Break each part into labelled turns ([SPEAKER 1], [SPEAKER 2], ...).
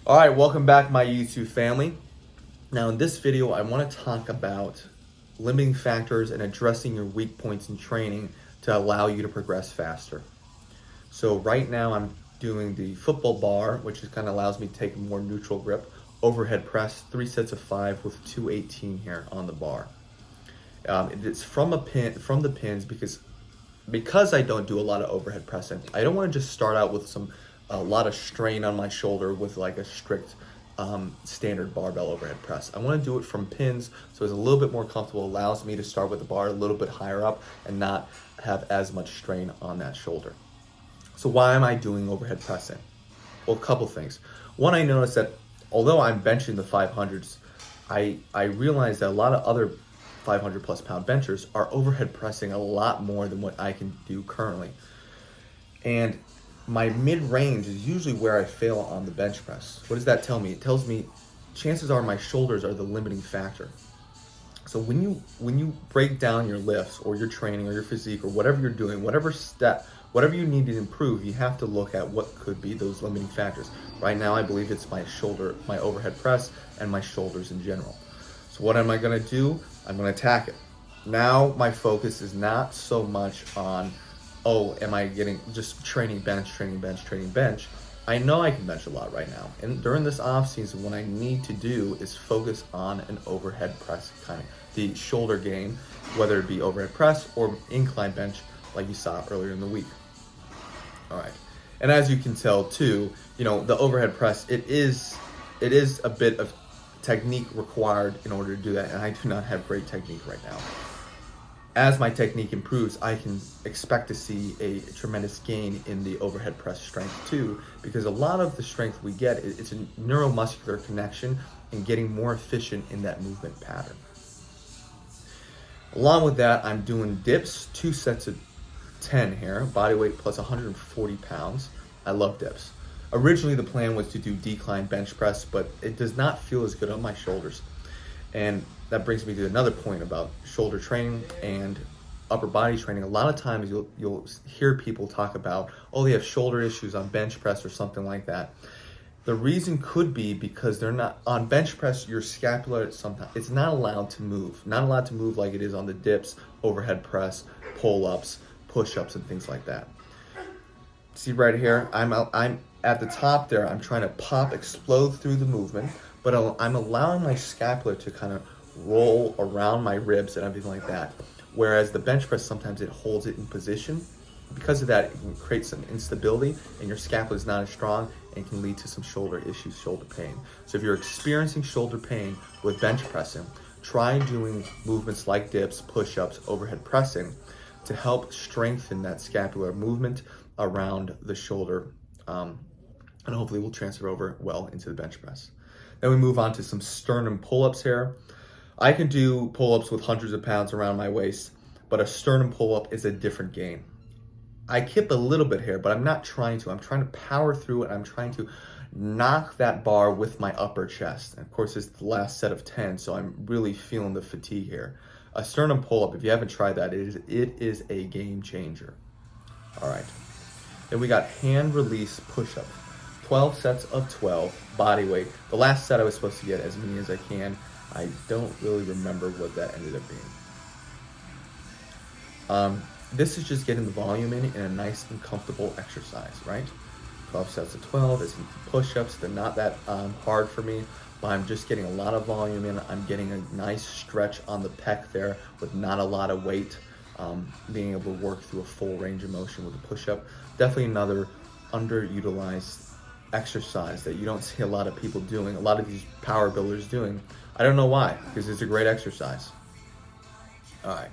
[SPEAKER 1] All right, welcome back, my YouTube family. Now, in this video, I want to talk about limiting factors and addressing your weak points in training to allow you to progress faster. So right now, I'm doing the football bar, which kind of allows me to take a more neutral grip, overhead press, 3 sets of 5 with 218 here on the bar. It's from the pins because I don't do a lot of overhead pressing. I don't want to just start out with a lot of strain on my shoulder with like a strict standard barbell overhead press. I want to do it from pins, so it's a little bit more comfortable. Allows me to start with the bar a little bit higher up and not have as much strain on that shoulder. So why am I doing overhead pressing? Well, a couple things. One, I noticed that although I'm benching the 500s, I realized that a lot of other 500 plus pound benchers are overhead pressing a lot more than what I can do currently. And my mid-range is usually where I fail on the bench press. What does that tell me? It tells me chances are my shoulders are the limiting factor. So when you break down your lifts or your training or your physique or whatever you're doing, whatever you need to improve, you have to look at what could be those limiting factors. Right now, I believe it's my shoulder, my overhead press, and my shoulders in general. So what am I gonna do? I'm gonna attack it. Now my focus is not so much on, oh, am I getting just training bench. I know I can bench a lot right now. And during this off season, what I need to do is focus on an overhead press, kind of the shoulder game, whether it be overhead press or incline bench like you saw earlier in the week. All right. And as you can tell too, the overhead press, it is a bit of technique required in order to do that. And I do not have great technique right now. As my technique improves, I can expect to see a tremendous gain in the overhead press strength too, because a lot of the strength we get, it's a neuromuscular connection and getting more efficient in that movement pattern. Along with that, I'm doing dips, 2 sets of 10 here, body weight plus 140 pounds. I love dips. Originally, the plan was to do decline bench press, but it does not feel as good on my shoulders. And that brings me to another point about shoulder training and upper body training. A lot of times you'll hear people talk about, oh, they have shoulder issues on bench press or something like that. The reason could be because they're not on bench press, your scapula sometimes it's not allowed to move. Not allowed to move like it is on the dips, overhead press, pull-ups, push-ups, and things like that. See right here, I'm at the top there. I'm trying to explode through the movement, but I'm allowing my scapula to kind of roll around my ribs and everything like that. Whereas the bench press, sometimes it holds it in position. Because of that, it can create some instability and your scapula is not as strong and can lead to some shoulder issues, shoulder pain. So if you're experiencing shoulder pain with bench pressing, try doing movements like dips, push-ups, overhead pressing to help strengthen that scapular movement around the shoulder, and hopefully will transfer over well into the bench press. Then we move on to some sternum pull-ups here. I can do pull-ups with hundreds of pounds around my waist, but a sternum pull-up is a different game. I kip a little bit here, but I'm not trying to. I'm trying to power through it. I'm trying to knock that bar with my upper chest. And of course, it's the last set of 10, so I'm really feeling the fatigue here. A sternum pull-up, if you haven't tried that, it is a game changer. All right. Then we got hand release push-up. 12 sets of 12, body weight. The last set I was supposed to get as many as I can. I don't really remember what that ended up being. This is just getting the volume in a nice and comfortable exercise, right? 12 sets of 12 is push-ups. They're not that hard for me, but I'm just getting a lot of volume in. I'm getting a nice stretch on the pec there with not a lot of weight. Being able to work through a full range of motion with a push-up. Definitely another underutilized exercise that you don't see a lot of people doing, a lot of these power builders doing. I don't know why, because it's a great exercise. All right.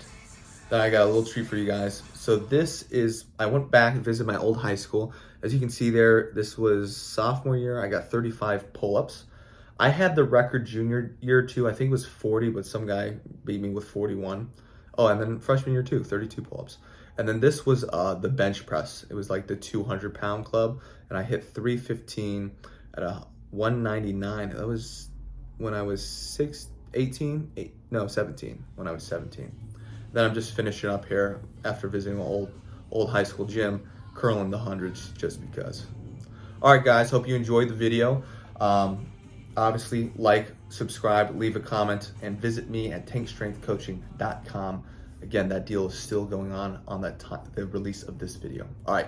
[SPEAKER 1] Then I got a little treat for you guys. So I went back and visited my old high school. As you can see there, this was sophomore year. I got 35 pull-ups. I had the record junior year too. I think it was 40, but some guy beat me with 41. Oh, and then freshman year too, 32 pull-ups. And then this was the bench press. It was like the 200-pound club, and I hit 315 at a 199. That was when I was 17, when I was 17. Then I'm just finishing up here after visiting an old high school gym, curling the hundreds just because. All right, guys, hope you enjoyed the video. Obviously, like, subscribe, leave a comment, and visit me at tankstrengthcoaching.com. Again, that deal is still going on that time, the release of this video. All right.